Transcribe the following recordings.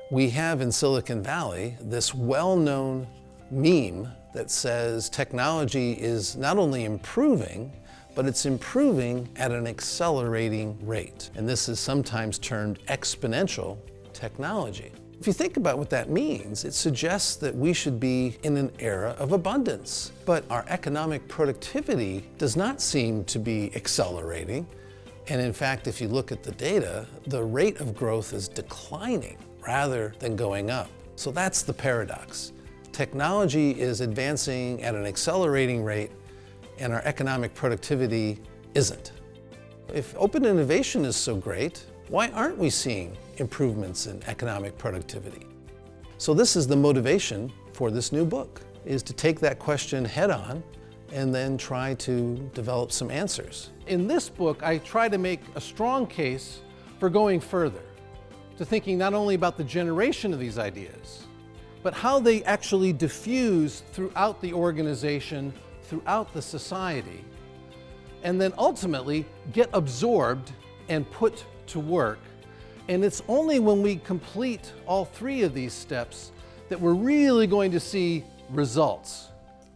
We have in Silicon Valley this well-known meme that says technology is not only improving, but it's improving at an accelerating rate. And this is sometimes termed exponential technology. If you think about what that means, it suggests that we should be in an era of abundance. But our economic productivity does not seem to be accelerating. And in fact, if you look at the data, the rate of growth is declining rather than going up. So that's the paradox. Technology is advancing at an accelerating rate, and our economic productivity isn't. If open innovation is so great, why aren't we seeing improvements in economic productivity? So this is the motivation for this new book, is to take that question head on and then try to develop some answers. In this book, I try to make a strong case for going further, to thinking not only about the generation of these ideas, but how they actually diffuse throughout the organization, throughout the society, and then ultimately get absorbed and put to work. And it's only when we complete all three of these steps that we're really going to see results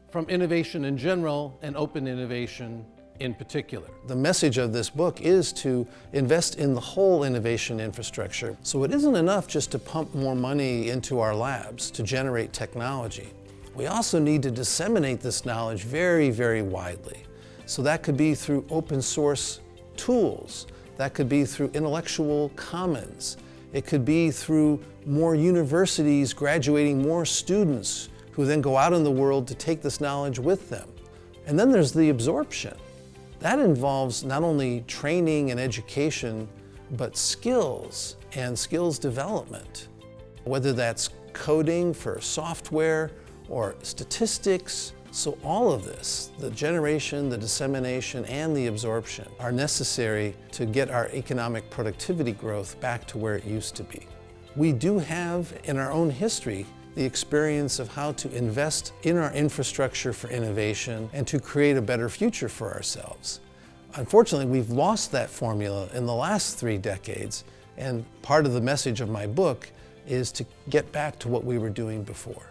from innovation in general and open innovation in particular. The message of this book is to invest in the whole innovation infrastructure. So it isn't enough just to pump more money into our labs to generate technology. We also need to disseminate this knowledge very, very widely. So that could be through open source tools. That could be through intellectual commons. It could be through more universities graduating more students who then go out in the world to take this knowledge with them. And then there's the absorption. That involves not only training and education, but skills and skills development. Whether that's coding for software or statistics. So all of this, the generation, the dissemination, and the absorption are necessary to get our economic productivity growth back to where it used to be. We do have in our own history the experience of how to invest in our infrastructure for innovation and to create a better future for ourselves. Unfortunately, we've lost that formula in the last 3 decades, and part of the message of my book is to get back to what we were doing before.